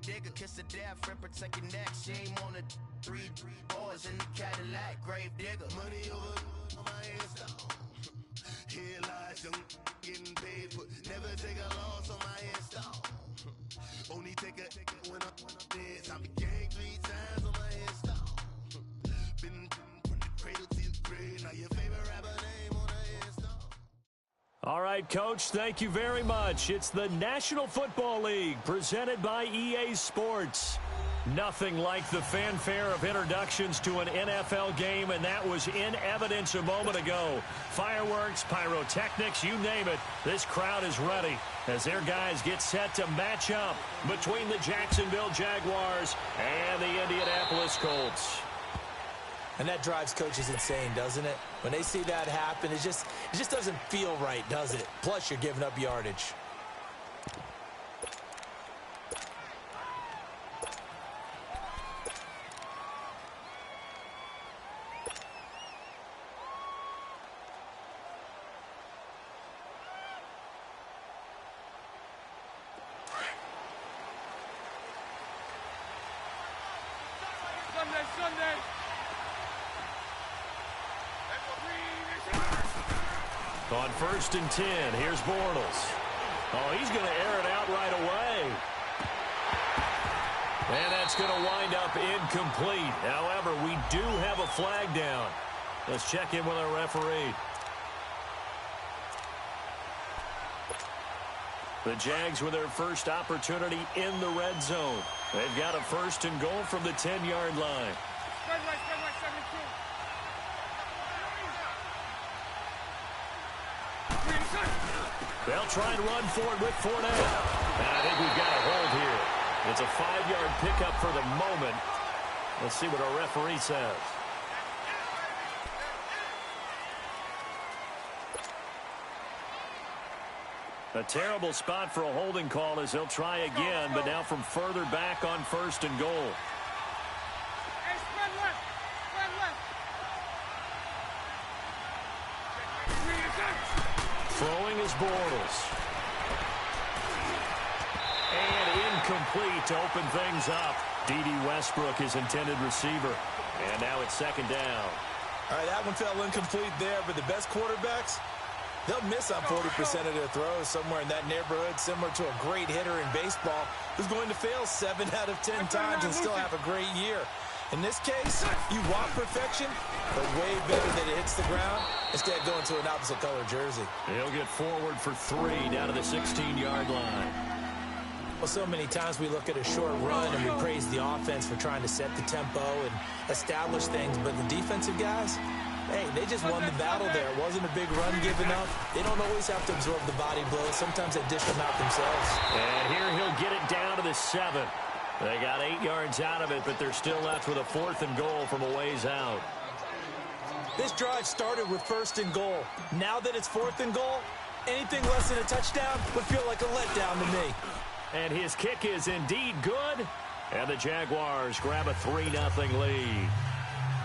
digger, kiss the death, friend, protect your neck. She ain't on the three boys in the Cadillac, grave digger. Money over on my headstone. Here lies young getting paid, but never take a loss on my headstone. Only take a when I'm dead. I be gang 3 times on my headstone. Been from the cradle to the grave. Now your favorite rapper name on the headstone. All right, Coach, thank you very much. It's the National Football League presented by EA Sports. Nothing like the fanfare of introductions to an NFL game, and that was in evidence a moment ago. Fireworks, pyrotechnics, you name it. This crowd is ready as their guys get set to match up between the Jacksonville Jaguars and the Indianapolis Colts. And that drives coaches insane, doesn't it? When they see that happen, it just doesn't feel right, does it? Plus, you're giving up yardage. Sunday. On 1st and 10, here's Bortles. Oh, he's going to air it out right away. And that's going to wind up incomplete. However, we do have a flag down. Let's check in with our referee. The Jags with their first opportunity in the red zone. They've got a 1st and goal from the 10-yard line. Spread right, 72. They'll try and run for it with Fournette. And I think we've got a hold here. It's a 5-yard pickup for the moment. Let's see what our referee says. A terrible spot for a holding call as he'll try again, but now from further back on 1st and goal. Hey, spread left. Throwing is Bortles. And incomplete to open things up. D.D. Westbrook, his intended receiver. And now it's 2nd down. All right, that one fell incomplete there, but the best quarterbacks, they'll miss on 40% of their throws, somewhere in that neighborhood, similar to a great hitter in baseball who's going to fail 7 out of 10 times and still have a great year. In this case, you want perfection, but way better that it hits the ground instead of going to an opposite color jersey. He'll get forward for 3 down to the 16-yard line. Well, so many times we look at a short run and we praise the offense for trying to set the tempo and establish things, but the defensive guys, hey, they just won the battle there. It wasn't a big run given up. They don't always have to absorb the body blows. Sometimes they dish them out themselves. And here he'll get it down to the 7. They got 8 yards out of it, but they're still left with a 4th and goal from a ways out. This drive started with 1st and goal. Now that it's 4th and goal, anything less than a touchdown would feel like a letdown to me. And his kick is indeed good. And the Jaguars grab a 3-0 lead.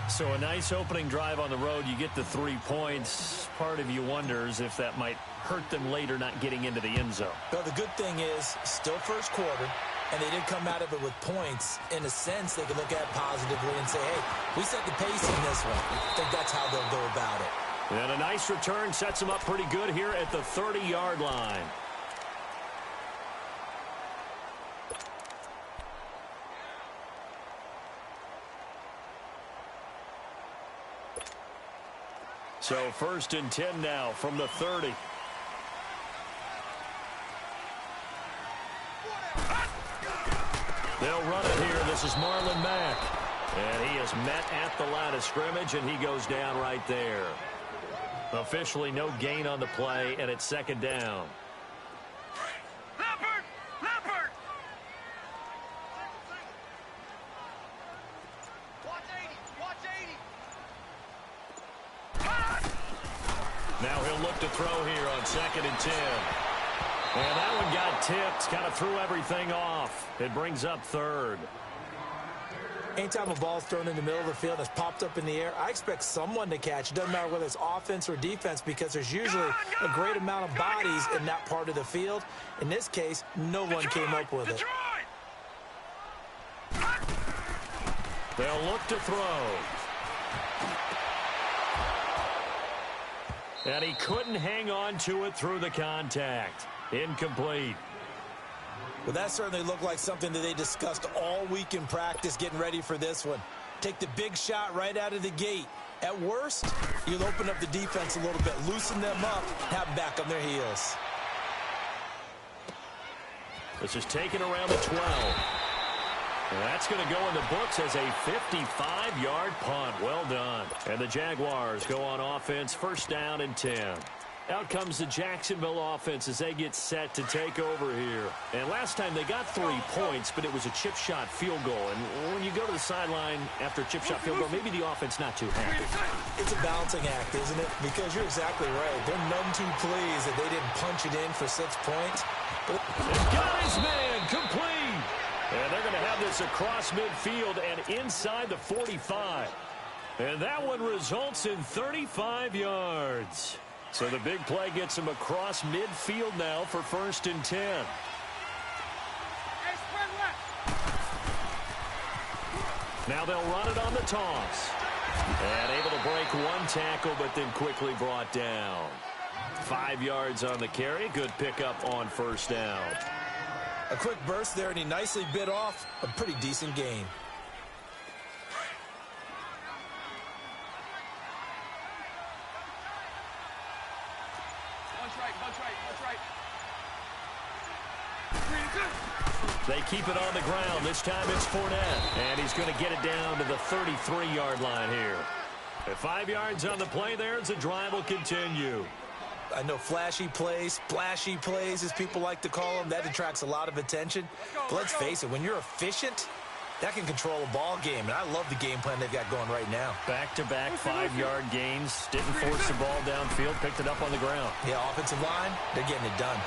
So a nice opening drive on the road. You get the 3 points. Part of you wonders if that might hurt them later not getting into the end zone. Well, the good thing is, still first quarter, and they did come out of it with points. In a sense, they could look at it positively and say, hey, we set the pace in this one. I think that's how they'll go about it. And a nice return sets them up pretty good here at the 30-yard line. So 1st and 10 now from the 30. They'll run it here. This is Marlon Mack. And he is met at the line of scrimmage, and he goes down right there. Officially no gain on the play, and it's 2nd down. Now he'll look to throw here on 2nd and 10. And that one got tipped, kind of threw everything off. It brings up 3rd. Anytime a ball's thrown in the middle of the field and it's popped up in the air, I expect someone to catch. It doesn't matter whether it's offense or defense because there's usually a great amount of bodies in that part of the field. In this case, no one came up with it. They'll look to throw. And he couldn't hang on to it through the contact. Incomplete. Well, that certainly looked like something that they discussed all week in practice getting ready for this one. Take the big shot right out of the gate. At worst, you'll open up the defense a little bit, loosen them up, have them back on their heels. This is taken around the 12. And that's going to go in the books as a 55-yard punt. Well done. And the Jaguars go on offense, first down and 10. Out comes the Jacksonville offense as they get set to take over here. And last time they got 3 points, but it was a chip shot field goal. And when you go to the sideline after a chip shot field goal, maybe the offense not too happy. It's a balancing act, isn't it? Because you're exactly right. They're none too pleased that they didn't punch it in for 6 points. But got his man complete. And they're going to have this across midfield and inside the 45. And that one results in 35 yards. So the big play gets him across midfield now for first and 10. Now they'll run it on the toss. And able to break one tackle, but then quickly brought down. 5 yards on the carry. Good pickup on first down. A quick burst there, and he nicely bit off a pretty decent gain. They keep it on the ground. This time it's Fournette. And he's going to get it down to the 33-yard line here. At 5 yards on the play there as the drive will continue. I know flashy plays, splashy plays, as people like to call them, that attracts a lot of attention. But let's face it, when you're efficient, that can control a ball game. And I love the game plan they've got going right now. Back-to-back 5-yard gains. Didn't force the ball downfield. Picked it up on the ground. Yeah, offensive line, they're getting it done.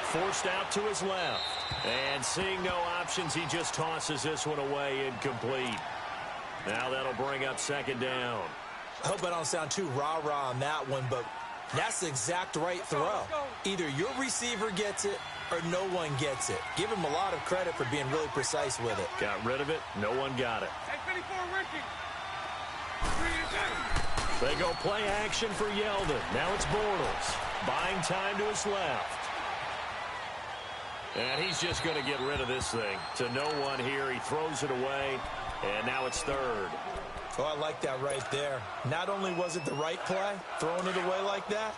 Forced out to his left. And seeing no options, he just tosses this one away incomplete. Now that'll bring up second down. I hope I don't sound too rah-rah on that one, but that's the exact right throw. Either your receiver gets it or no one gets it. Give him a lot of credit for being really precise with it. Got rid of it. No one got it. They go play action for Yeldon. Now it's Bortles. Buying time to his left. And he's just going to get rid of this thing. To no one here. He throws it away. And now it's third. Oh, I like that right there. Not only was it the right play, throwing it away like that,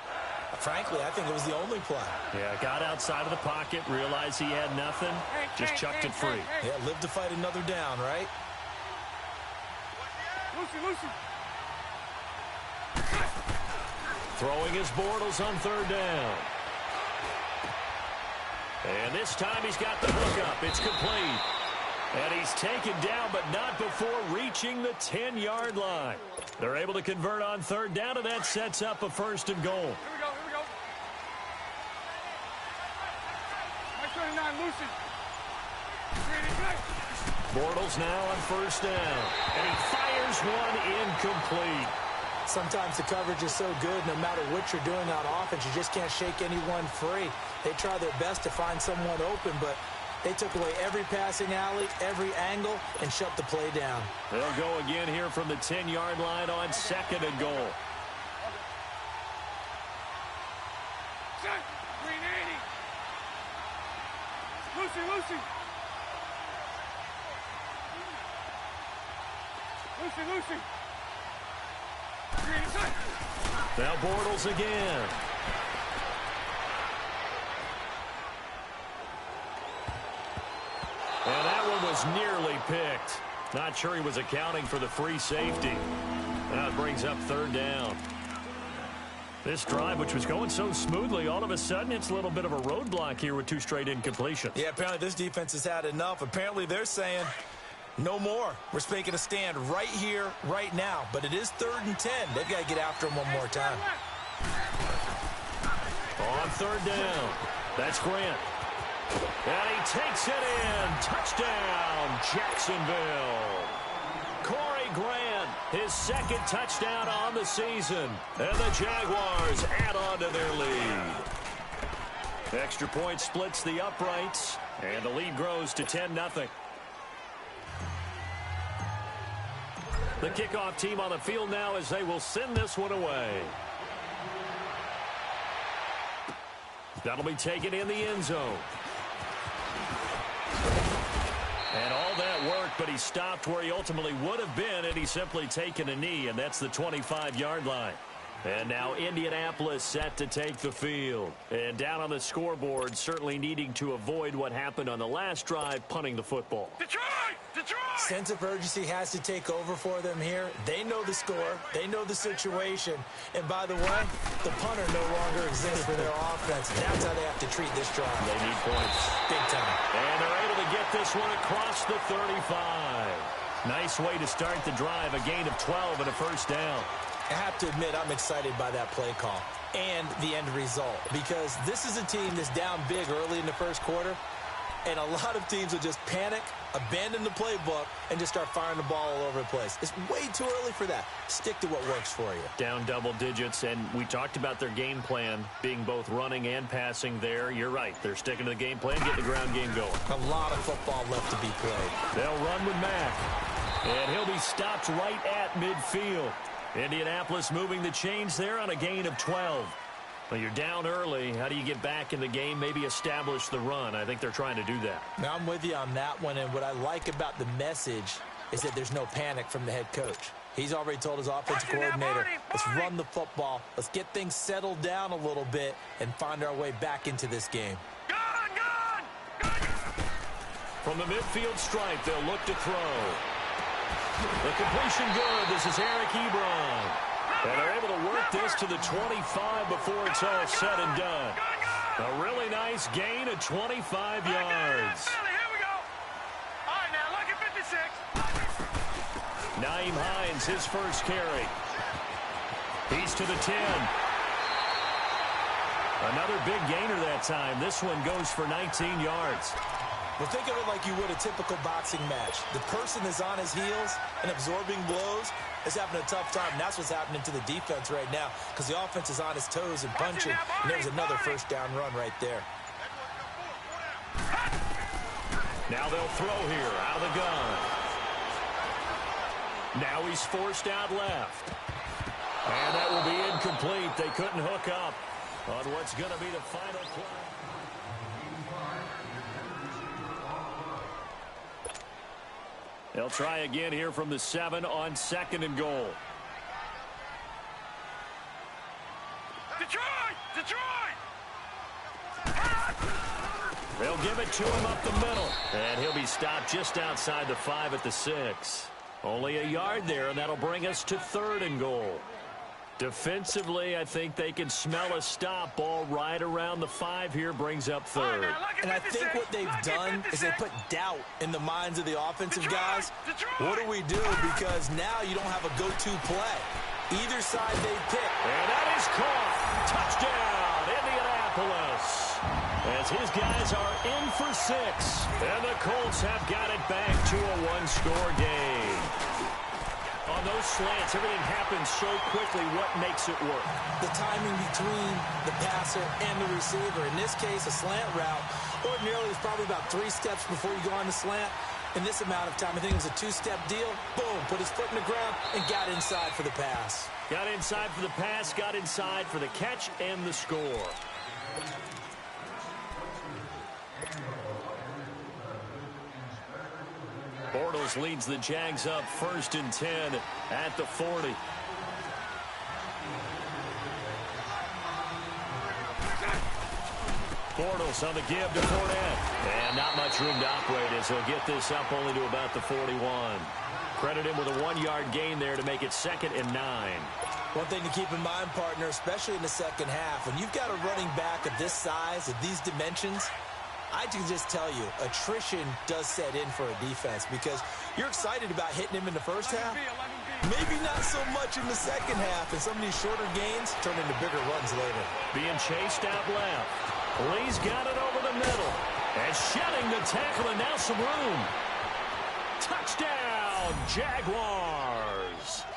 frankly, I think it was the only play. Yeah, got outside of the pocket, realized he had nothing, just chucked it free. Yeah, live to fight another down, right? Lucy. Throwing his Bortles on third down. And this time he's got the hook up. It's complete. And he's taken down, but not before reaching the 10-yard line. They're able to convert on third down, and that sets up a first and goal. Here we go. My 39, Lucy. Bortles now on first down. And he fires one incomplete. Sometimes the coverage is so good, no matter what you're doing on offense, you just can't shake anyone free. They try their best to find someone open, but they took away every passing alley, every angle, and shut the play down. They'll go again here from the 10-yard line on second and goal. Green 80. Lucy. Now Bortles again. And that one was nearly picked. Not sure he was accounting for the free safety. Now it brings up third down. This drive, which was going so smoothly, all of a sudden it's a little bit of a roadblock here with 2 straight incompletions. Yeah, apparently this defense has had enough. Apparently they're saying no more. We're making a stand right here, right now. But it is 3rd and 10. They've got to get after him one more time. On third down, that's Grant. And he takes it in. Touchdown, Jacksonville. Corey Grant, his second touchdown on the season. And the Jaguars add on to their lead. Extra point splits the uprights. And the lead grows to 10-0. The kickoff team on the field now as they will send this one away. That'll be taken in the end zone. And all that work, but he stopped where he ultimately would have been had he simply taken a knee, and that's the 25-yard line. And now Indianapolis set to take the field. And down on the scoreboard, certainly needing to avoid what happened on the last drive, punting the football. Detroit! Detroit! Sense of urgency has to take over for them here. They know the score. They know the situation. And by the way, the punter no longer exists for their offense. That's how they have to treat this drive. They need points. Big time. And they're able to get this one across the 35. Nice way to start the drive. A gain of 12 and a first down. I have to admit, I'm excited by that play call and the end result, because this is a team that's down big early in the first quarter, and a lot of teams will just panic, abandon the playbook, and just start firing the ball all over the place. It's way too early for that. Stick to what works for you. Down double digits, and we talked about their game plan being both running and passing there. You're right. They're sticking to the game plan, getting the ground game going. A lot of football left to be played. They'll run with Mack, and he'll be stopped right at midfield. Indianapolis moving the chains there on a gain of 12. Well, you're down early. How do you get back in the game, maybe establish the run? I think they're trying to do that. Now, I'm with you on that one, and what I like about the message is that there's no panic from the head coach. He's already told his offensive coordinator, let's run the football, let's get things settled down a little bit, and find our way back into this game. From the midfield stripe, they'll look to throw. The completion good. This is Eric Ebron. And they're able to work this to the 25 before it's all said and done. A really nice gain of 25 yards. Here we go. All right, now look at 56. Nyheim Hines, his first carry. He's to the 10. Another big gainer that time. This one goes for 19 yards. Well, think of it like you would a typical boxing match. The person is on his heels and absorbing blows is having a tough time. And that's what's happening to the defense right now, because the offense is on his toes and punching. And there's another first down run right there. Now they'll throw here out of the gun. Now he's forced out left. And that will be incomplete. They couldn't hook up on what's going to be the final play. They'll try again here from the 7 on 2nd and goal. Detroit! Detroit! They'll give it to him up the middle. And he'll be stopped just outside the 5 at the 6. Only a yard there, and that'll bring us to 3rd and goal. Defensively, I think they can smell a stop. Ball right around the 5 here, brings up 3rd. And I think what they've done is they put doubt in the minds of the offensive guys. What do we do? Because now you don't have a go-to play. Either side they pick. And that is caught. Touchdown, Indianapolis. As his guys are in for 6. And the Colts have got it back to a one-score game. On those slants, everything happens so quickly. What makes it work? The timing between the passer and the receiver. In this case, a slant route. Ordinarily, it's probably about 3 steps before you go on the slant. In this amount of time, I think it was a 2-step deal. Boom, put his foot in the ground and got inside for the pass. Got inside for the pass, got inside for the catch and the score. Bortles leads the Jags up 1st and 10 at the 40. Bortles on the give to Fournette. And not much room to operate as he'll get this up only to about the 41. Credit him with a 1-yard gain there to make it 2nd and 9. One thing to keep in mind, partner, especially in the second half, when you've got a running back of this size, of these dimensions, I can just tell you, attrition does set in for a defense, because you're excited about hitting him in the first half. Maybe not so much in the second half, and some of these shorter gains turn into bigger runs later. Being chased out left. Lee's got it over the middle. And shedding the tackle, and now some room. Touchdown, Jaguars.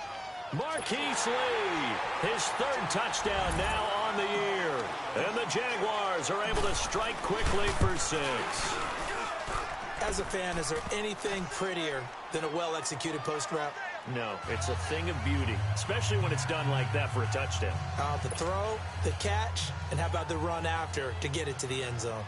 Marquise Lee, his 3rd touchdown now on the year. And the Jaguars are able to strike quickly for 6. As a fan, is there anything prettier than a well-executed post route? No, it's a thing of beauty, especially when it's done like that for a touchdown. The throw, the catch, and how about the run after to get it to the end zone?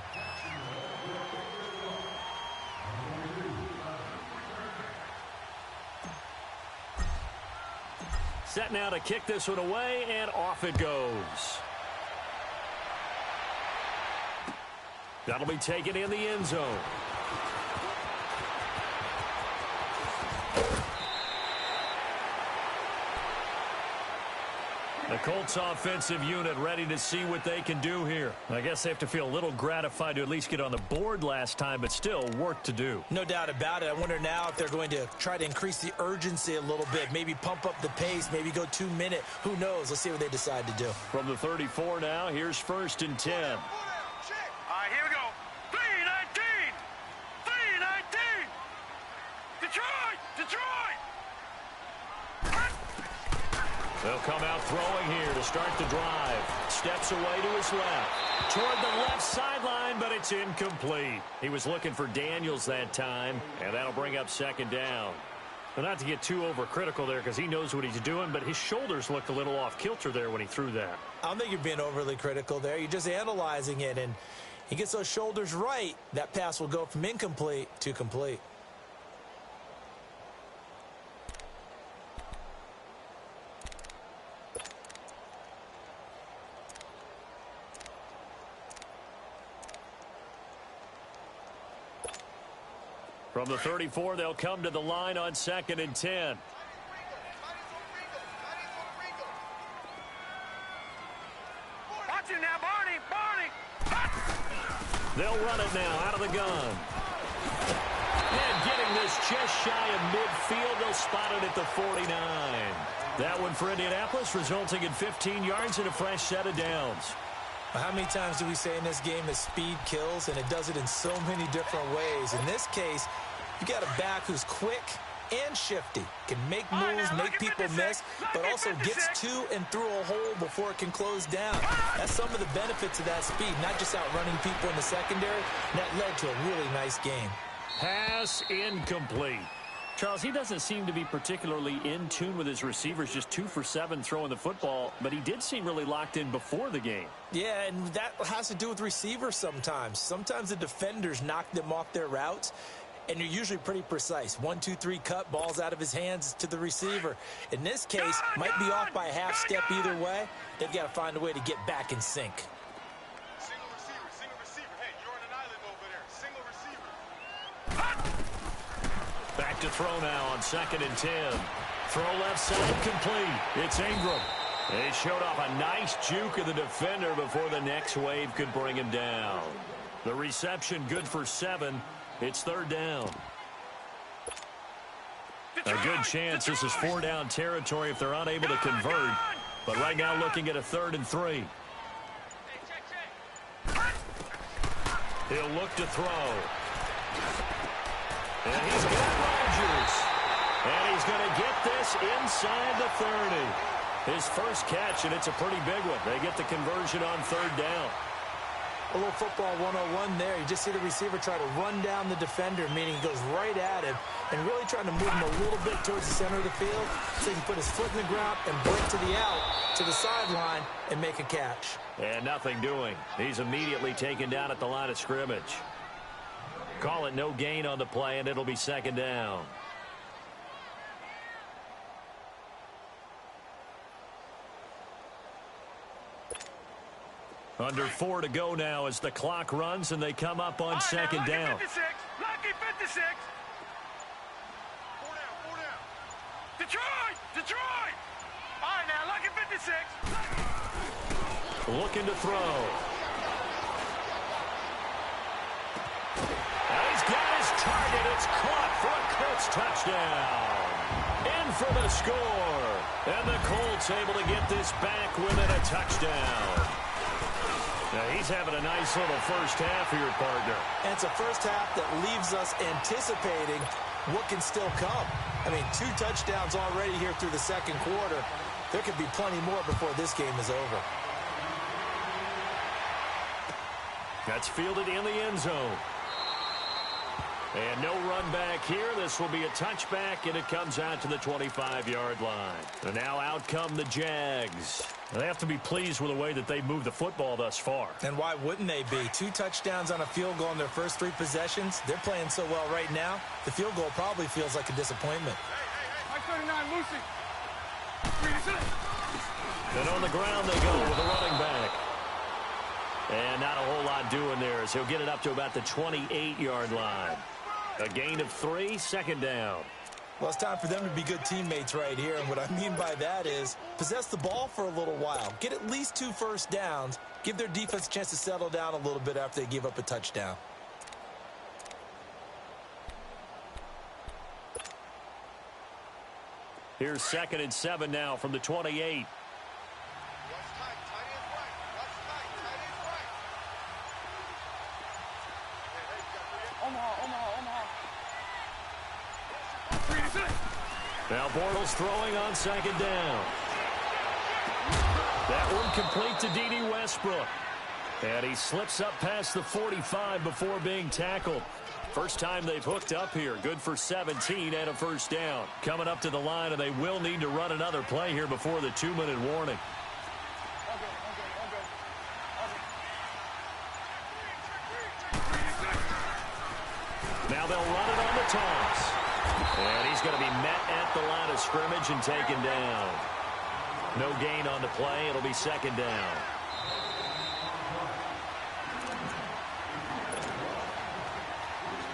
Set now to kick this one away, and off it goes. That'll be taken in the end zone. The Colts offensive unit ready to see what they can do here. I guess they have to feel a little gratified to at least get on the board last time, but still work to do. No doubt about it. I wonder now if they're going to try to increase the urgency a little bit, maybe pump up the pace, maybe go 2 minute. Who knows? Let's see what they decide to do. From the 34 now, here's 1st and 10. All right, here we go. 3-19. 3-19. Detroit! Detroit! They'll come out throwing here to start the drive. Steps away to his left. Toward the left sideline, but it's incomplete. He was looking for Daniels that time, and that'll bring up 2nd down. But not to get too overcritical there because he knows what he's doing, but his shoulders looked a little off kilter there when he threw that. I don't think you're being overly critical there. You're just analyzing it, and he gets those shoulders right. That pass will go from incomplete to complete. From the 34, they'll come to the line on 2nd and 10. Watch him now, Barney! Barney! They'll run it now out of the gun. And getting this just shy of midfield, they'll spot it at the 49. That one for Indianapolis, resulting in 15 yards and a fresh set of downs. How many times do we say in this game that speed kills, and it does it in so many different ways? In this case, you got a back who's quick and shifty, can make moves, make people miss, but also gets to and through a hole before it can close down. That's some of the benefits of that speed, not just outrunning people in the secondary. And that led to a really nice game. Pass incomplete. Charles, he doesn't seem to be particularly in tune with his receivers, just 2 for 7 throwing the football, but he did seem really locked in before the game. Yeah, and that has to do with receivers sometimes. Sometimes the defenders knock them off their routes, and you're usually pretty precise. 1, 2, 3 cut, balls out of his hands to the receiver. In this case, might be off by a half step either way. They've got to find a way to get back in sync. Single receiver. Hey, you're on an island over there. Single receiver. Back to throw now on 2nd and 10. Throw left side complete. It's Ingram. They showed off a nice juke of the defender before the next wave could bring him down. The reception good for 7. It's 3rd down. A good chance this is 4-down territory if they're unable to convert. But right now looking at a 3rd and 3. He'll look to throw. And he's got Rodgers. And he's going to get this inside the 30. His first catch, and it's a pretty big one. They get the conversion on 3rd down. A little football 101 there. You just see the receiver try to run down the defender, meaning he goes right at him and really trying to move him a little bit towards the center of the field so he can put his foot in the ground and break to the out, to the sideline, and make a catch. And nothing doing. He's immediately taken down at the line of scrimmage. Call it no gain on the play, and it'll be 2nd down. Under 4 to go now as the clock runs, and they come up on 2nd down. 56. Lucky 56. 4 down. Detroit! All right, now, lucky 56. Looking to throw. And he's got his target. It's caught for a Colts touchdown. In for the score. And the Colts able to get this back within a touchdown. Now he's having a nice little first half here, partner. And it's a first half that leaves us anticipating what can still come. I mean, 2 touchdowns already here through the 2nd quarter. There could be plenty more before this game is over. That's fielded in the end zone. And no run back here. This will be a touchback, and it comes out to the 25-yard line. And now out come the Jags. They have to be pleased with the way that they moved the football thus far. And why wouldn't they be? 2 touchdowns on a field goal in their first 3 possessions. They're playing so well right now, the field goal probably feels like a disappointment. Hey, 39, Lucy. And on the ground they go with a running back. And not a whole lot doing there as he'll get it up to about the 28-yard line. A gain of 3, second down. Well, it's time for them to be good teammates right here. And what I mean by that is possess the ball for a little while. Get at least 2 first downs. Give their defense a chance to settle down a little bit after they give up a touchdown. Here's 2nd and 7 now from the 28. Now Bortles throwing on 2nd down. That one complete to D.D. Westbrook. And he slips up past the 45 before being tackled. First time they've hooked up here. Good for 17 and a first down. Coming up to the line, and they will need to run another play here before the 2-minute warning. Now they'll run it on the toss. And he's going to be met at the line of scrimmage and taken down. No gain on the play. It'll be 2nd down.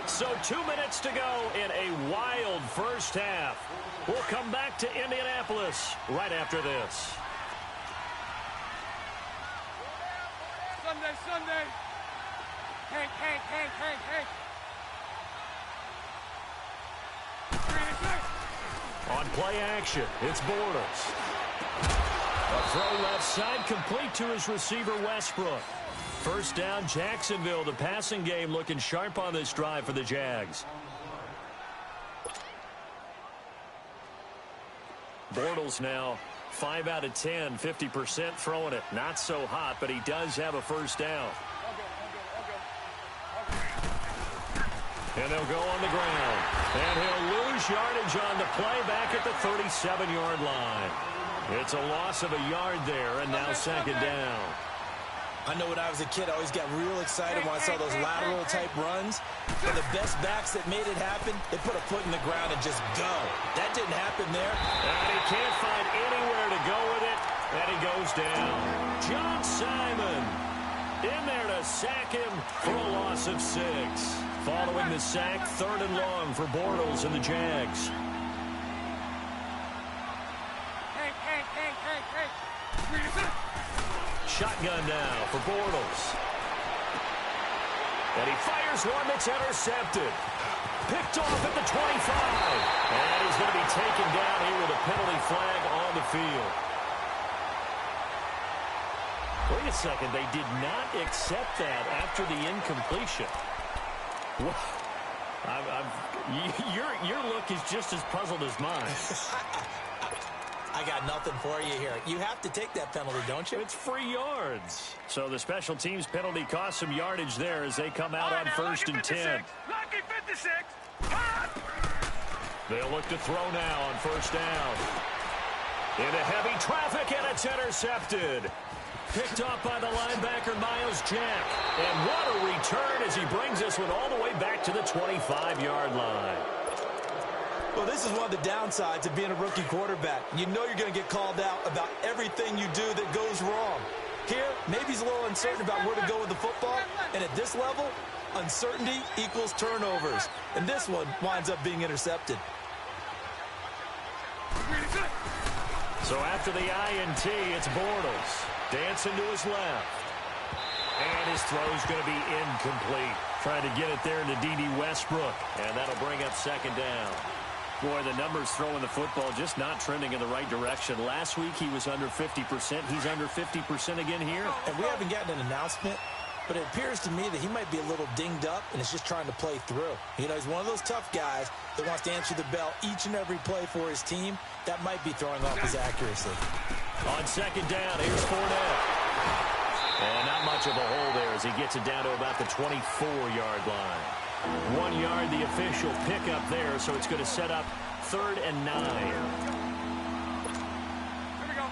So 2 minutes to go in a wild first half. We'll come back to Indianapolis right after this. Sunday. Hank. On play action, it's Bortles. A throw left side complete to his receiver, Westbrook. First down, Jacksonville. The passing game looking sharp on this drive for the Jags. Bortles now 5 out of 10, 50% throwing it. Not so hot, but he does have a first down. And they'll go on the ground. And he'll lose yardage on the play back at the 37-yard line. It's a loss of a yard there, and now 2nd down. I know when I was a kid, I always got real excited when I saw those lateral-type runs. And the best backs that made it happen, they put a foot in the ground and just go. That didn't happen there. And he can't find anywhere to go with it, and he goes down. John Simon in there to sack him for a loss of 6. Following the sack, 3rd and long for Bortles and the Jags. Shotgun now for Bortles. And he fires one that's intercepted. Picked off at the 25. And he's going to be taken down here with a penalty flag on the field. Wait a second. They did not accept that after the incompletion. Your look is just as puzzled as mine. I got nothing for you here. You have to take that penalty, don't you? It's free yards. So the special teams penalty cost some yardage there as they come out on 1st and 10. Lucky 56. They'll look to throw now on 1st down. Into heavy traffic, and it's intercepted. Picked off by the linebacker, Miles Jack. And what a return as he brings this one all the way back to the 25-yard line. Well, this is one of the downsides of being a rookie quarterback. You know you're going to get called out about everything you do that goes wrong. Here, maybe he's a little uncertain about where to go with the football. And at this level, uncertainty equals turnovers. And this one winds up being intercepted. So after the INT, it's Bortles. Dancing to his left. And his throw's going to be incomplete. Trying to get it there into D.D. Westbrook. And that'll bring up 2nd down. Boy, the numbers throwing the football just not trending in the right direction. Last week he was under 50%. He's under 50% again here. And we haven't gotten an announcement, but it appears to me that he might be a little dinged up and is just trying to play through. You know, he's one of those tough guys that wants to answer the bell each and every play for his team. That might be throwing off his accuracy. On 2nd down, here's Fournette. And not much of a hole there as he gets it down to about the 24-yard line. 1 yard the official pickup there, so it's going to set up 3rd and 9. Here we go.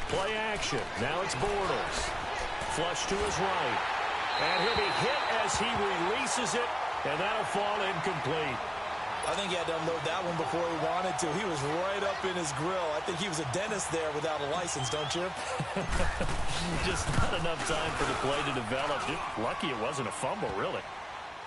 Play action. Now it's Bortles. Flush to his right. And he'll be hit as he releases it, and that'll fall incomplete. I think he had to unload that one before he wanted to. He was right up in his grill. I think he was a dentist there without a license, don't you? Just not enough time for the play to develop. Lucky it wasn't a fumble, really.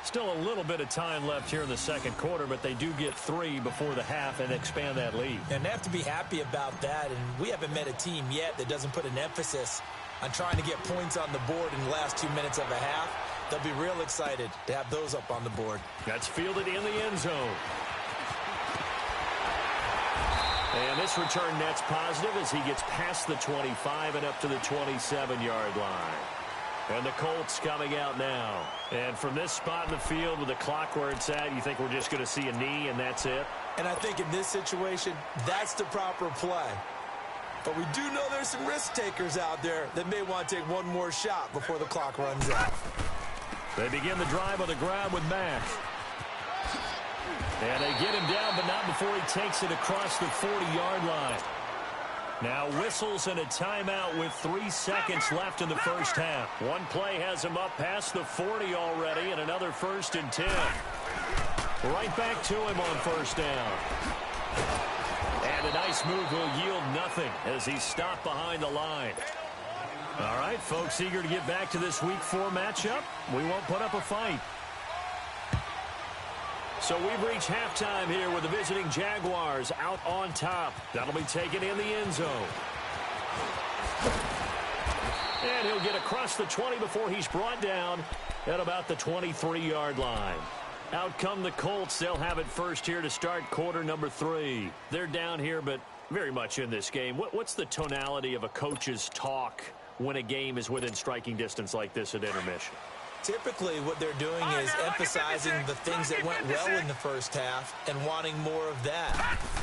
Still a little bit of time left here in the second quarter, but they do get 3 before the half and expand that lead. And they have to be happy about that, and we haven't met a team yet that doesn't put an emphasis on trying to get points on the board in the last 2 minutes of a half. They'll be real excited to have those up on the board. That's fielded in the end zone. And this return net's positive as he gets past the 25 and up to the 27-yard line. And the Colts coming out now. And from this spot in the field with the clock where it's at, you think we're just going to see a knee and that's it? And I think in this situation, that's the proper play. But we do know there's some risk takers out there that may want to take one more shot before the clock runs out. They begin the drive on the ground with Mack. And they get him down, but not before he takes it across the 40-yard line. Now whistles and a timeout with 3 seconds left in the first half. One play has him up past the 40 already, and another 1st and 10. Right back to him on 1st down. And a nice move will yield nothing as he's stopped behind the line. All right, folks, eager to get back to this Week 4 matchup. We won't put up a fight. So we've reached halftime here with the visiting Jaguars out on top. That'll be taken in the end zone. And he'll get across the 20 before he's brought down at about the 23-yard line. Out come the Colts. They'll have it first here to start quarter number 3. They're down here, but very much in this game. What's the tonality of a coach's talk when a game is within striking distance like this at intermission? Typically, what they're doing is emphasizing the things that went well in the first half and wanting more of that.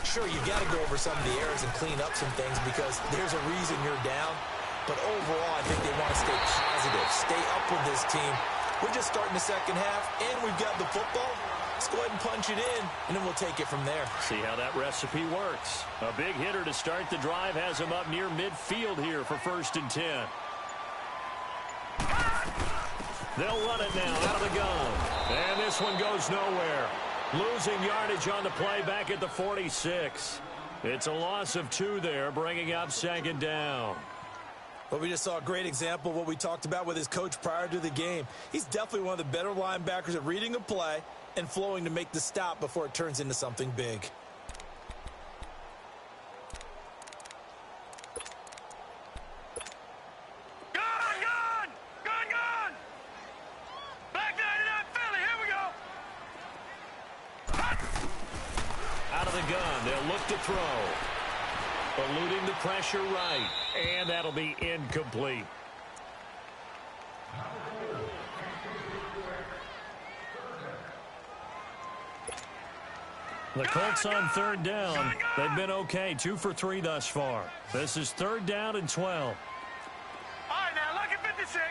Sure, you've got to go over some of the errors and clean up some things because there's a reason you're down. But overall, I think they want to stay positive, stay up with this team. We're just starting the second half, and we've got the football. Let's go ahead and punch it in, and then we'll take it from there. See how that recipe works. A big hitter to start the drive has him up near midfield here for 1st and 10. They'll run it now out of the gun. And this one goes nowhere. Losing yardage on the play back at the 46. It's a loss of 2 there, bringing up 2nd down. Well, we just saw a great example of what we talked about with his coach prior to the game. He's definitely one of the better linebackers at reading a play and flowing to make the stop before it turns into something big. Throw. Eluding the pressure right. And that'll be incomplete. The Colts on 3rd down. They've been okay. 2 for 3 thus far. This is 3rd down and 12. All right, now, look at 56.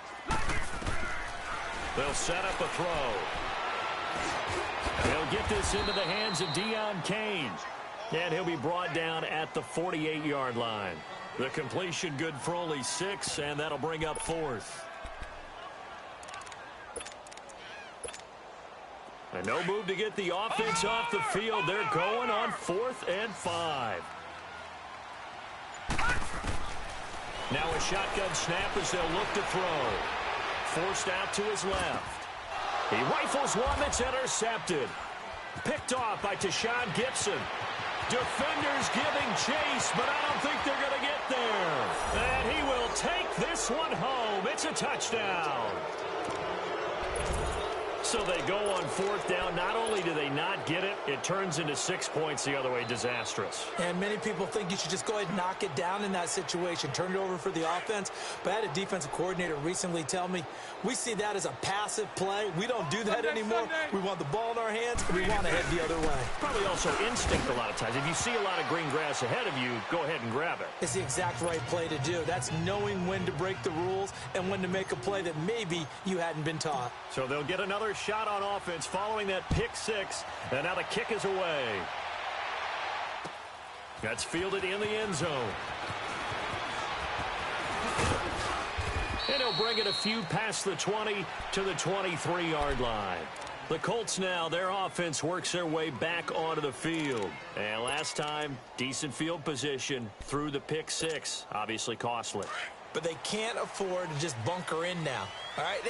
They'll set up a throw. They'll get this into the hands of Deion Kane. And he'll be brought down at the 48-yard line. The completion good for only 6, and that'll bring up 4th. And no move to get the offense off the field. They're going on 4th and 5. Now a shotgun snap as they'll look to throw. Forced out to his left. He rifles one that's intercepted. Picked off by Tashawn Gibson. Defenders giving chase, but I don't think they're going to get there. And he will take this one home. It's a touchdown. So they go on fourth down. Not only do they not get it, it turns into 6 points the other way. Disastrous. And many people think you should just go ahead and knock it down in that situation. Turn it over for the offense. But I had a defensive coordinator recently tell me, we see that as a passive play. We don't do that anymore. We want the ball in our hands, and we want to head the other way. Probably also instinct a lot of times. If you see a lot of green grass ahead of you, go ahead and grab it. It's the exact right play to do. That's knowing when to break the rules and when to make a play that maybe you hadn't been taught. So they'll get another shot on offense following that pick six, and now the kick is away. That's fielded in the end zone. And he'll bring it a few past the 20 to the 23-yard line. The Colts now, their offense works their way back onto the field. And last time, decent field position through the pick six. Obviously costly. But they can't afford to just bunker in now. All right,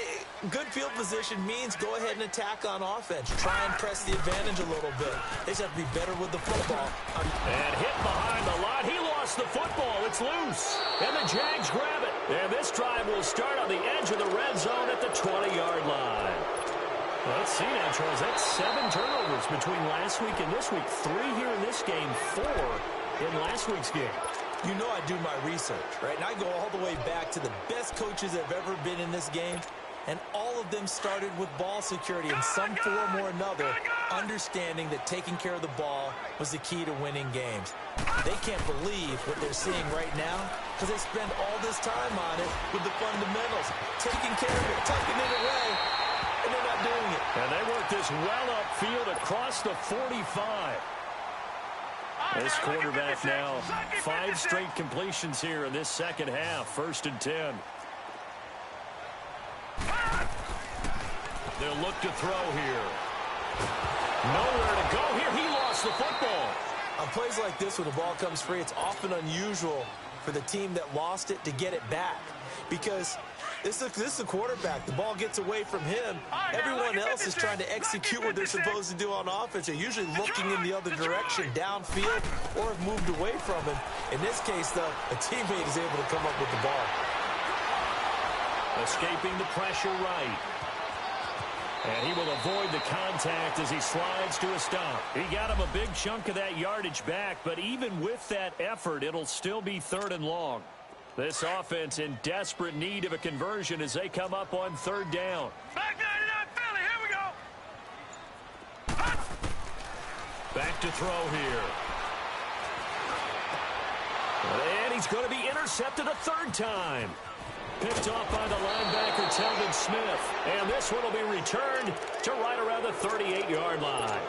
good field position means go ahead and attack on offense. Try and press the advantage a little bit. They just have to be better with the football. And hit behind the line. He lost the football. It's loose. And the Jags grab it. And this drive will start on the edge of the red zone at the 20-yard line. Well, let's see now, Charles. That's 7 turnovers between last week and this week. 3 here in this game, 4 in last week's game. You know I do my research, right? And I go all the way back to the best coaches that have ever been in this game, and all of them started with ball security in some form or another, understanding that taking care of the ball was the key to winning games. They can't believe what they're seeing right now because they spend all this time on it with the fundamentals, taking care of it, tucking it away, and they're not doing it. And they work this well upfield across the 45. This quarterback now, 5 straight completions here in this second half. 1st and 10. They'll look to throw here. Nowhere to go here. He lost the football. On plays like this where the ball comes free, it's often unusual for the team that lost it to get it back. Because this is a quarterback. The ball gets away from him. Everyone else is trying to execute what they're supposed to do on offense. They're usually looking in the other direction, downfield, or have moved away from him. In this case, though, a teammate is able to come up with the ball. Escaping the pressure right. And he will avoid the contact as he slides to a stop. He got him a big chunk of that yardage back, but even with that effort, it'll still be 3rd and long. This offense in desperate need of a conversion as they come up on 3rd down. Back 99 Philly, here we go. Back to throw here. And he's going to be intercepted a 3rd time. Picked off by the linebacker, Telvin Smith. And this one will be returned to right around the 38-yard line.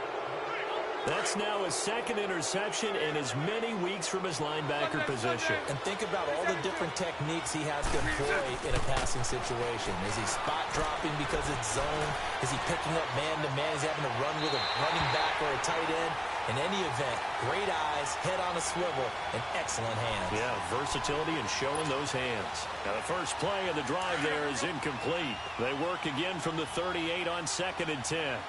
That's now his 2nd interception in as many weeks from his linebacker position. And think about all the different techniques he has to employ in a passing situation. Is he spot dropping because it's zone? Is he picking up man-to-man? Is he having to run with a running back or a tight end? In any event, great eyes, head on a swivel, and excellent hands. Yeah, versatility and showing those hands. Now the first play of the drive there is incomplete. They work again from the 38 on 2nd and 10.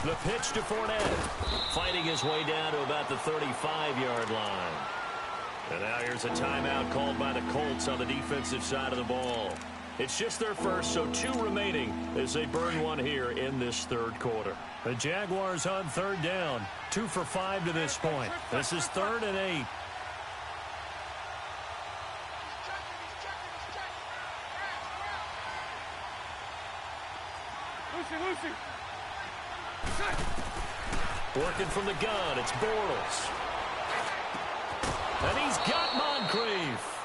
The pitch to Fournette, fighting his way down to about the 35-yard line. And now here's a timeout called by the Colts on the defensive side of the ball. It's just their first, so 2 remaining as they burn one here in this 3rd quarter. The Jaguars on 3rd down, 2 for 5 to this point. This is 3rd and 8. Lucy. Working from the gun, it's Bortles. And he's got Moncrief.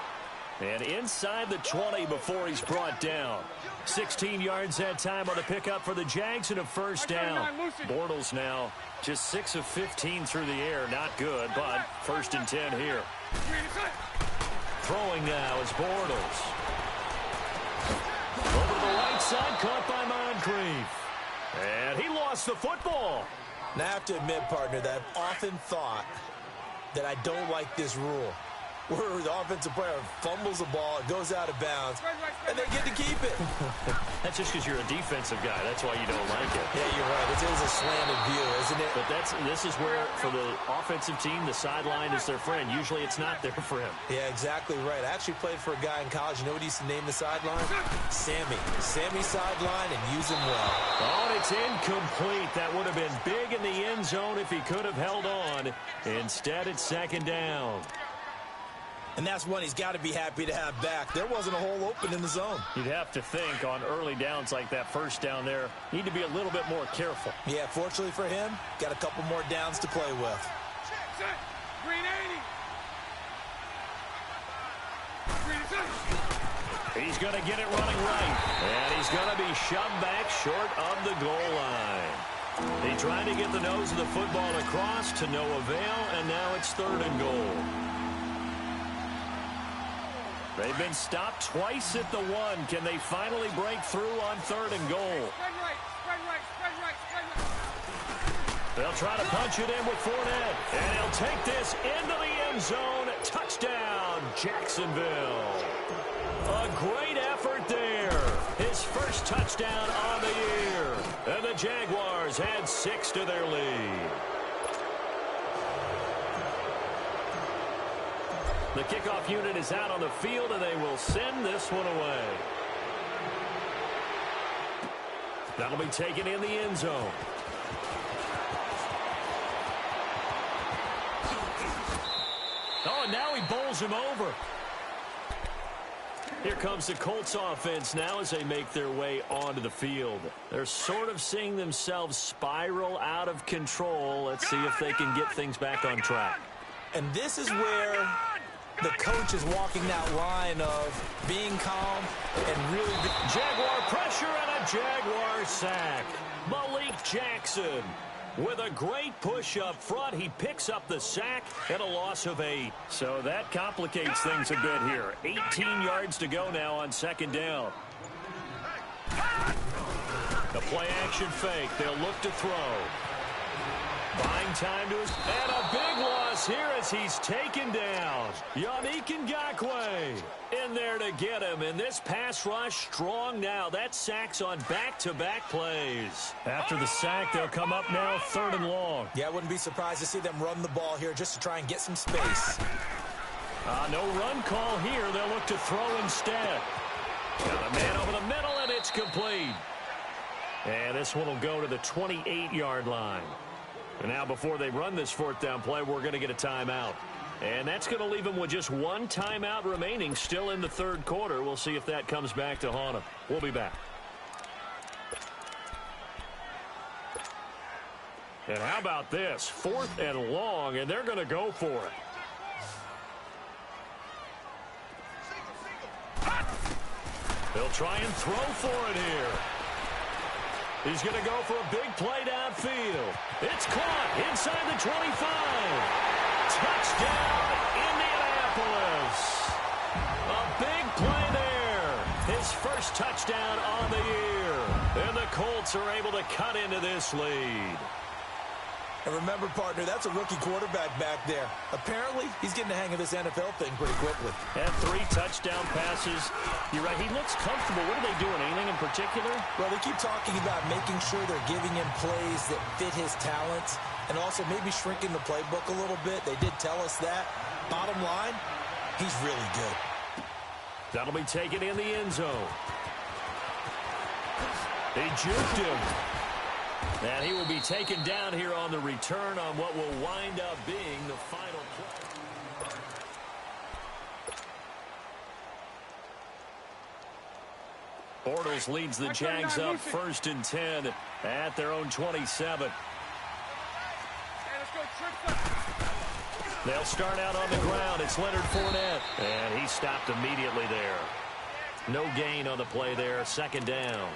And inside the 20 before he's brought down. 16 yards that time on the pickup for the Jags and a 1st down. Bortles now just 6 of 15 through the air. Not good, but 1st and 10 here. Throwing now is Bortles. Over to the right side, caught by Moncrief. And he lost the football. Now I have to admit, partner, that I've often thought that I don't like this rule. where the offensive player fumbles the ball, it goes out of bounds, and they get to keep it. That's just because you're a defensive guy. That's why you don't like it. Yeah, you're right. It is a slanted view, isn't it? But this is where, for the offensive team, the sideline is their friend. Usually it's not there for him. Yeah, exactly right. I actually played for a guy in college. You know what he used to name the sideline? Sammy. Sammy sideline, and use him well. Oh, and it's incomplete. That would have been big in the end zone if he could have held on. Instead, it's second down. And that's one he's got to be happy to have back. There wasn't a hole open in the zone. You'd have to think on early downs like that first down there, need to be a little bit more careful. Yeah, fortunately for him, got a couple more downs to play with. Green 80. He's going to get it running right. And he's going to be shoved back short of the goal line. He tried to get the nose of the football across to no avail, and now it's 3rd and goal. They've been stopped twice at the 1. Can they finally break through on 3rd and goal? Spread right. They'll try to punch it in with Fournette. And he'll take this into the end zone. Touchdown, Jacksonville. A great effort there. His first touchdown on the year. And the Jaguars add 6 to their lead. The kickoff unit is out on the field, and they will send this one away. That'll be taken in the end zone. Oh, and now he bowls him over. Here comes the Colts offense now as they make their way onto the field. They're sort of seeing themselves spiral out of control. Let's see if they can get things back on track. And this is where the coach is walking that line of being calm and really... Jaguar pressure and a Jaguar sack. Malik Jackson with a great push up front. He picks up the sack and a loss of 8. So that complicates things a bit here. 18 yards to go now on 2nd down. The play action fake. They'll look to throw. Buying time to his... And a big loss here as he's taken down. Yannick Ngakoue in there to get him. And this pass rush strong now. That sack's on back-to-back plays. After the sack, they'll come up now 3rd and long. Yeah, I wouldn't be surprised to see them run the ball here just to try and get some space. No run call here. They'll look to throw instead. Got a man over the middle, and it's complete. And this one will go to the 28-yard line. And now before they run this 4th down play, we're going to get a timeout. And that's going to leave them with just 1 timeout remaining still in the 3rd quarter. We'll see if that comes back to haunt them. We'll be back. And how about this? 4th and long, and they're going to go for it. They'll try and throw for it here. He's going to go for a big play downfield. It's caught inside the 25. Touchdown, Indianapolis. A big play there. His first touchdown on the year. And the Colts are able to cut into this lead. And remember, partner, that's a rookie quarterback back there. Apparently, he's getting the hang of this NFL thing pretty quickly. And 3 touchdown passes. You're right, he looks comfortable. What are they doing? Anything in particular? Well, they keep talking about making sure they're giving him plays that fit his talents and also maybe shrinking the playbook a little bit. They did tell us that. Bottom line, he's really good. That'll be taken in the end zone. They juked him. And he will be taken down here on the return on what will wind up being the final play. Bortles leads the Jags up 1st and 10 at their own 27. They'll start out on the ground. It's Leonard Fournette. And he stopped immediately there. No gain on the play there. 2nd down.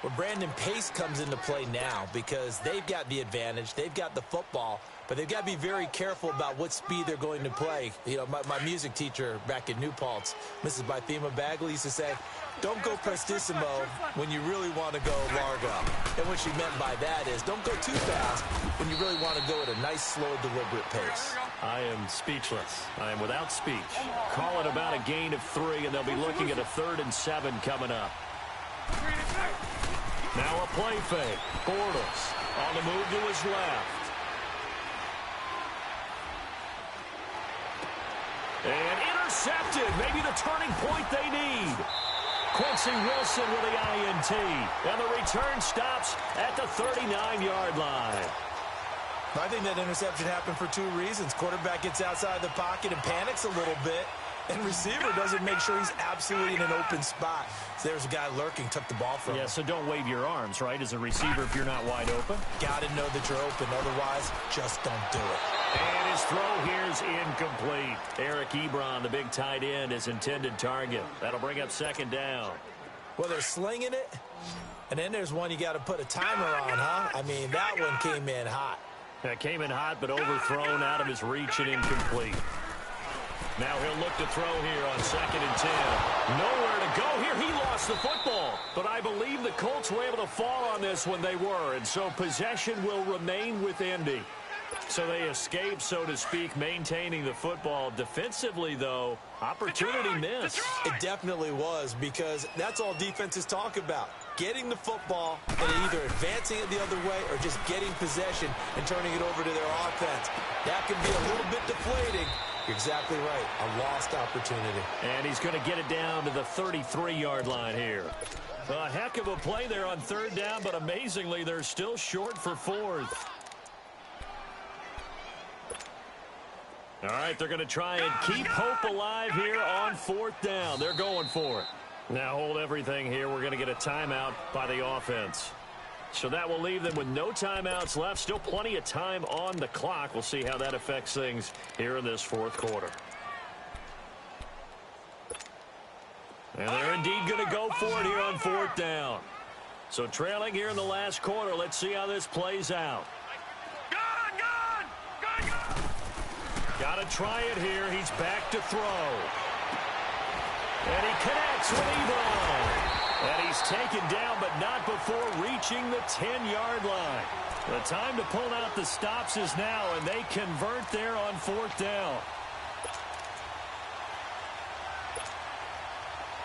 Well, Brandon, pace comes into play now because they've got the advantage. They've got the football, but they've got to be very careful about what speed they're going to play. You know, my music teacher back in New Paltz, Mrs. Bythema Bagley, used to say, don't go prestissimo when you really want to go largo. And what she meant by that is don't go too fast when you really want to go at a nice, slow, deliberate pace. I am speechless. I am without speech. Call it about a gain of 3, and they'll be looking at a 3rd and 7 coming up. Now a play fake. Bortles on the move to his left. And intercepted. Maybe the turning point they need. Quincy Wilson with the INT. And the return stops at the 39-yard line. I think that interception happened for 2 reasons. Quarterback gets outside the pocket and panics a little bit. And receiver doesn't make sure he's absolutely in an open spot. So there's a guy lurking, took the ball from him. Yeah, so don't wave your arms, right, as a receiver if you're not wide open. Got to know that you're open. Otherwise, just don't do it. And his throw here is incomplete. Eric Ebron, the big tight end, his intended target. That'll bring up 2nd down. Well, they're slinging it. And then there's one you got to put a timer on, huh? I mean, that one came in hot. That came in hot, but overthrown out of his reach and incomplete. Now he'll look to throw here on 2nd and 10. Nowhere to go here. He lost the football. But I believe the Colts were able to fall on this when they were. And so possession will remain with Indy. So they escape, so to speak, maintaining the football. Defensively, though, opportunity missed. It definitely was, because that's all defenses talk about. Getting the football and either advancing it the other way or just getting possession and turning it over to their offense. That can be a little bit deflating. You're exactly right. A lost opportunity. And he's going to get it down to the 33-yard line here. A heck of a play there on 3rd down, but amazingly, they're still short for 4th. All right, they're going to try and keep hope alive here on 4th down. They're going for it. Now hold everything here. We're going to get a timeout by the offense. So that will leave them with no timeouts left. Still plenty of time on the clock. We'll see how that affects things here in this 4th quarter. And they're indeed going to go for it here on 4th down. So trailing here in the last quarter. Let's see how this plays out. Got to try it here. He's back to throw. And he connects with Ebron. And he's taken down, but not before reaching the 10-yard line. The time to pull out the stops is now, and they convert there on 4th down.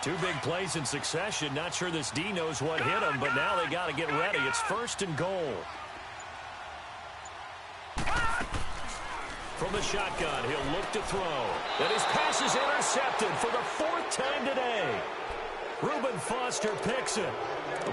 2 big plays in succession. Not sure this D knows what hit him, but now they got to get ready. It's 1st and goal. From the shotgun, he'll look to throw. And his pass is intercepted for the 4th time today. Reuben Foster picks it.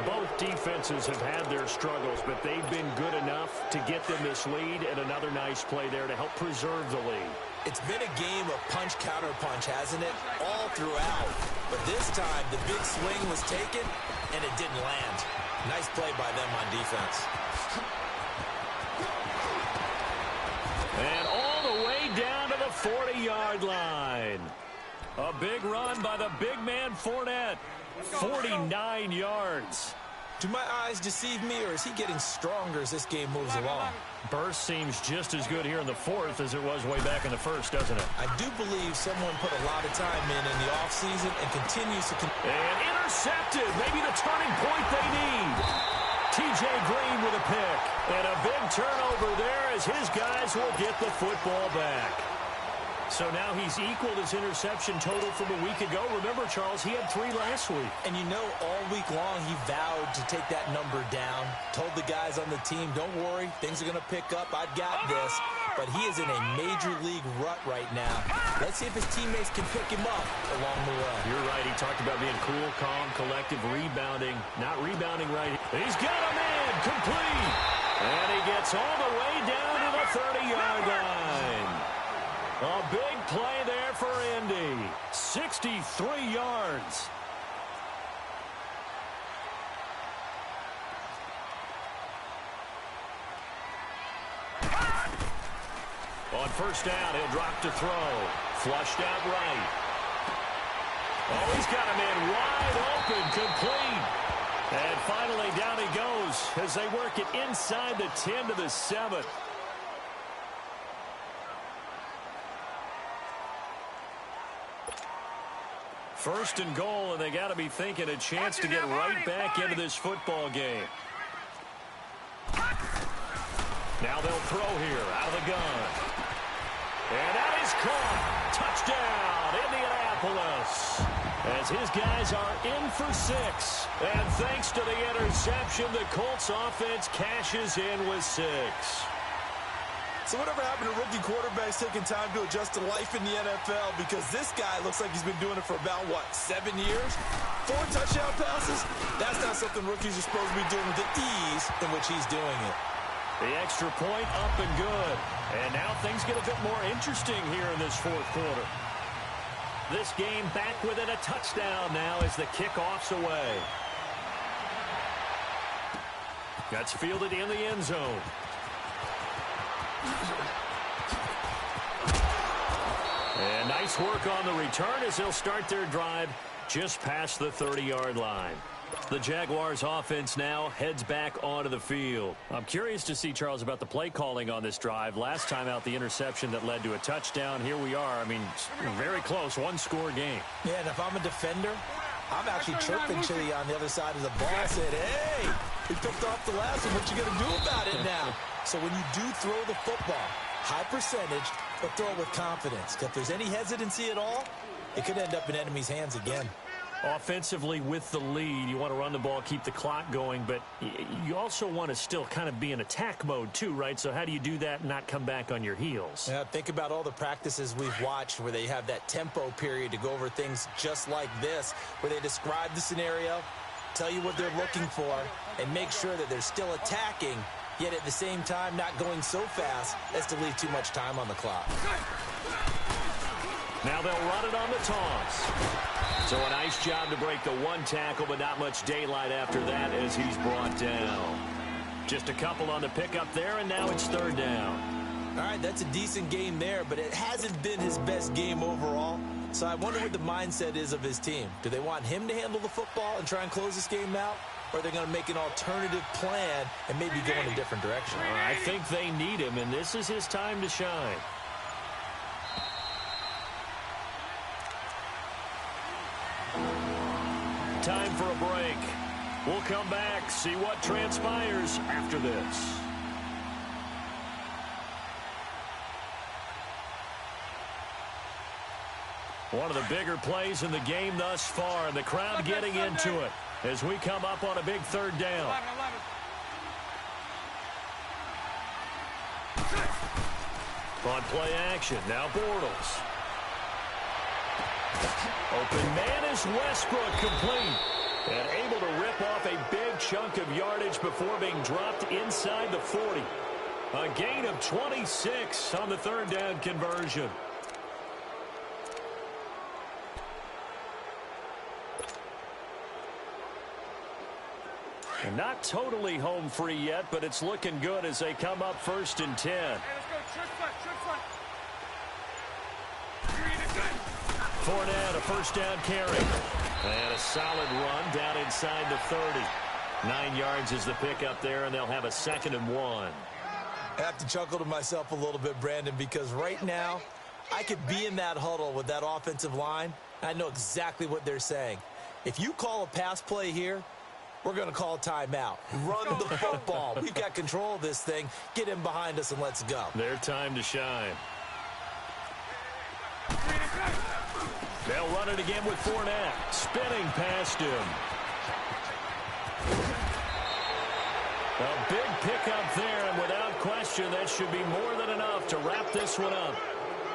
Both defenses have had their struggles, but they've been good enough to get them this lead, and another nice play there to help preserve the lead. It's been a game of punch-counter-punch, hasn't it? All throughout. But this time, the big swing was taken, and it didn't land. Nice play by them on defense. And all the way down to the 40-yard line. A big run by the big man Fournette. 49 yards. Do my eyes deceive me, or is he getting stronger as this game moves along? Burst seems just as good here in the 4th as it was way back in the 1st, doesn't it? I do believe someone put a lot of time in the offseason and continues to... And intercepted. Maybe the turning point they need. T.J. Green with a pick. And a big turnover there as his guys will get the football back. So now he's equaled his interception total from a week ago. Remember, Charles, he had 3 last week. And you know, all week long he vowed to take that number down. Told the guys on the team, don't worry, things are going to pick up. I've got this. But he is in a major league rut right now. Let's see if his teammates can pick him up along the way. You're right. He talked about being cool, calm, collective, rebounding. Not rebounding right. He's got a man complete. And he gets all the way down to the 30-yard line. A big play there for Indy. 63 yards. On 1st down, he'll drop to throw. Flushed out right. Oh, he's got a man wide open, complete. And finally, down he goes as they work it inside the 10 to the 7. First and goal, and they got to be thinking a chance to get right back into this football game. Now they'll throw here out of the gun. And that is caught. Touchdown, Indianapolis. As his guys are in for 6. And thanks to the interception, the Colts offense cashes in with 6. So whatever happened to rookie quarterbacks taking time to adjust to life in the NFL? Because this guy looks like he's been doing it for about, 7 years? 4 touchdown passes? That's not something rookies are supposed to be doing with the ease in which he's doing it. The extra point up and good. And now things get a bit more interesting here in this fourth quarter. This game back within a touchdown now as the kickoff's away. That's fielded in the end zone. And nice work on the return as they'll start their drive just past the 30-yard line. The Jaguars offense now heads back onto the field. I'm curious to see, Charles, about the play calling on this drive. Last time out, the interception that led to a touchdown. Here we are. I mean, very close, one-score game. Yeah, and if I'm a defender, I'm actually chirping Chili on the other side of the ball. I said, hey, we picked off the last one. What you going to do about it now? So when you do throw the football, high percentage, but throw it with confidence. If there's any hesitancy at all, it could end up in enemy's hands again. Offensively with the lead, you want to run the ball, keep the clock going, but you also want to still kind of be in attack mode too, right? So how do you do that and not come back on your heels? Yeah, think about all the practices we've watched where they have that tempo period to go over things just like this, where they describe the scenario, tell you what they're looking for, and make sure that they're still attacking, yet at the same time not going so fast as to leave too much time on the clock. Now they'll run it on the toss. So a nice job to break the one tackle, but not much daylight after that as he's brought down. Just a couple on the pickup there, and now it's third down. All right, that's a decent game there, but it hasn't been his best game overall. So I wonder what the mindset is of his team. Do they want him to handle the football and try and close this game out? Or are they going to make an alternative plan and maybe go in a different direction? I think they need him, and this is his time to shine. Time for a break. We'll come back, see what transpires after this. One of the bigger plays in the game thus far, and the crowd getting into it as we come up on a big third down. 11. On play action, now Bortles. Open man is Westbrook, complete. And able to rip off a big chunk of yardage before being dropped inside the 40. A gain of 26 on the third down conversion. And not totally home free yet, but it's looking good as they come up 1st and 10. Hey, let's go. Trick front. Fournette, a first down carry. And a solid run down inside the 30. 9 yards is the pickup there, and they'll have a 2nd and 1. I have to chuckle to myself a little bit, Brandon, because right now I could be in that huddle with that offensive line. I know exactly what they're saying. If you call a pass play here, we're going to call timeout. Run the football. We've got control of this thing. Get in behind us and let's go. Their time to shine. They'll run it again with Fournette. Spinning past him. A big pickup there, and without question, that should be more than enough to wrap this one up.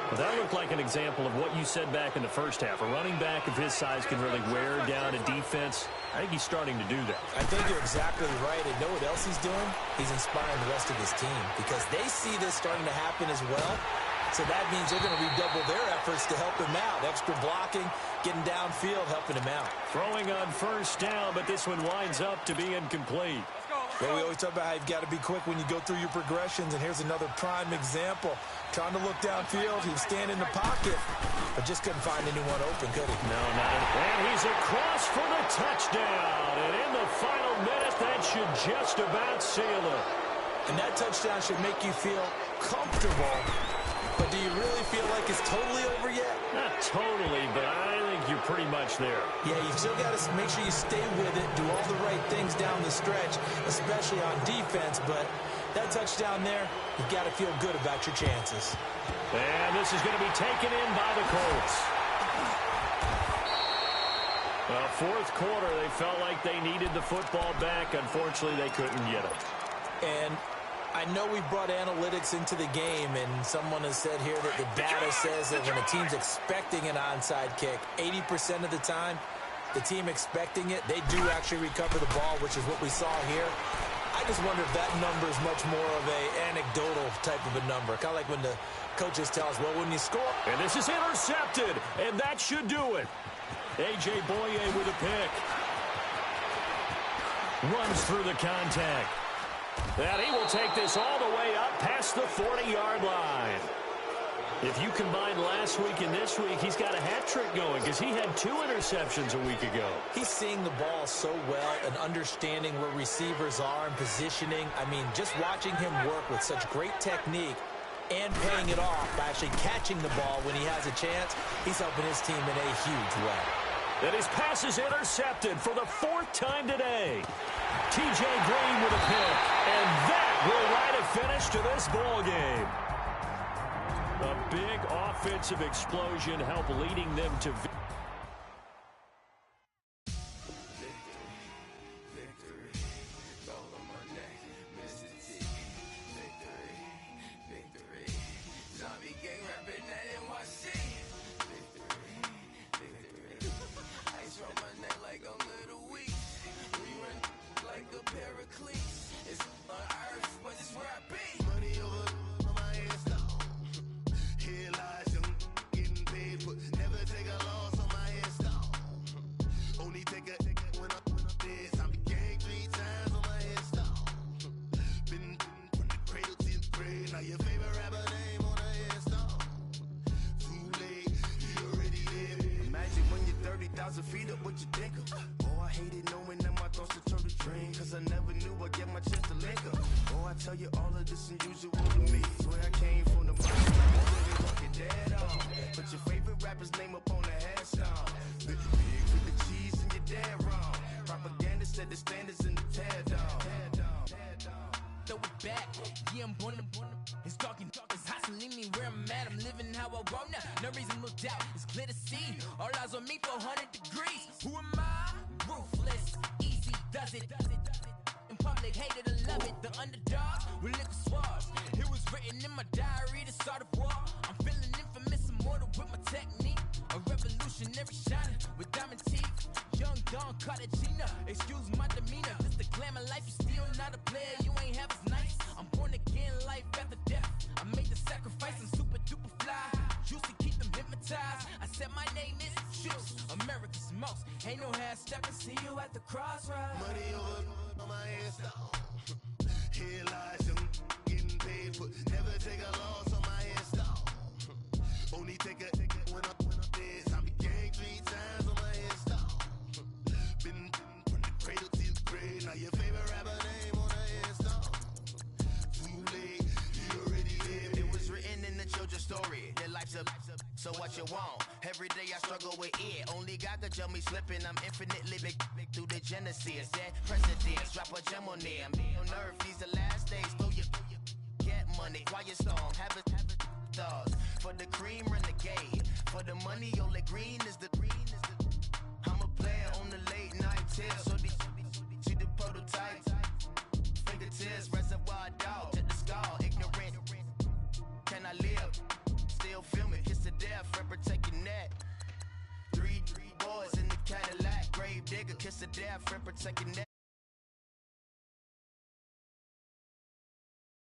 Well, that looked like an example of what you said back in the first half. A running back of his size can really wear down a defense. I think he's starting to do that. I think you're exactly right. And know what else he's doing? He's inspiring the rest of his team because they see this starting to happen as well. So that means they're going to redouble their efforts to help him out. Extra blocking, getting downfield, helping him out. Throwing on first down, but this one winds up to be incomplete. Well, we always talk about how you've got to be quick when you go through your progressions, and here's another prime example. Trying to look downfield, he was standing in the pocket, but just couldn't find anyone open, could he? No, not it. And he's across for the touchdown. And in the final minute, that should just about seal it. And that touchdown should make you feel comfortable, but do you really feel like it's totally over yet? Not totally, but I think you're pretty much there. Yeah, you still got to make sure you stay with it, do all the right things down the stretch, especially on defense, but that touchdown there, you've got to feel good about your chances. And this is going to be taken in by the Colts. Well, fourth quarter, they felt like they needed the football back. Unfortunately, they couldn't get it. And I know we brought analytics into the game, and someone has said here that the data says that when a team's expecting an onside kick, 80% of the time, the team expecting it, they do actually recover the ball, which is what we saw here. I just wonder if that number is much more of a anecdotal type of a number, kind of like when the coaches tell us, well, when you score. And this is intercepted, and that should do it. A.J. Boye with a pick. Runs through the contact. And he will take this all the way up past the 40-yard line. If you combine last week and this week, he's got a hat trick going because he had 2 interceptions a week ago. He's seeing the ball so well and understanding where receivers are and positioning. I mean, just watching him work with such great technique and paying it off by actually catching the ball when he has a chance, he's helping his team in a huge way. And his pass is intercepted for the 4th time today. T.J. Green with a pick. And that will write a finish to this ball game. A big offensive explosion helped leading them to victory. Feet up, what you think of? Oh, I hated knowing that my thoughts would turn to dream, cause I never knew I'd get my chance to link up. Oh, I tell you all of this unusual to me. It's where I came from, the mind like walk your dad on. Put your favorite rapper's name up on the headstone. Big with the cheese and your dad wrong. Propaganda said the standards in the tear down. Throw it back, yeah, I'm born to it's talking, it's hustling me where I'm at. I'm living how I want now. No reason to look out, it's clear to see. All eyes on me for 100 degrees. Who am I? Ruthless, easy does it. In public, hated or love it. The underdogs will lick the swabs. It was written in my diary to start a war. I'm feeling infamous, immortal with my technique. A revolutionary shining with diamond teeth. Young Don Cartagena, excuse my demeanor. This the glamour life, you still not a player. You ain't half as nice. I'm born again, life after death. I made the sacrifice, I'm super duper fly. Used to keep them hypnotized. I said my name is Juice, America's most. Ain't no half stepping, see you at the crossroads. Money over on my headstone. Here lies young, getting paid, but never take a loss on my headstone. Only take a when I'm dead. I became 3 times on my headstone. Been from the cradle to the grave. Now your favorite rapper name on the headstone. Too late, you already lived. It was written in the children's story. Their life's up, so what you want? Every day I struggle with it. Only God could tell me slipping. I'm infinitely big through the genesis. That precedence, drop a gem on them. On earth, these the last days. Throw your get money, quiet storm, have it thoughts. For the cream, renegade. For the money, only green is the. I'm a player on the late night tips. So these see the prototype. Fingertips, reservoir dog, to the skull, ignorant. Can I live? Still film it, kiss to death, friend, protect your neck. 3 boys in the Cadillac, grave digger, kiss to death, friend, protect your neck.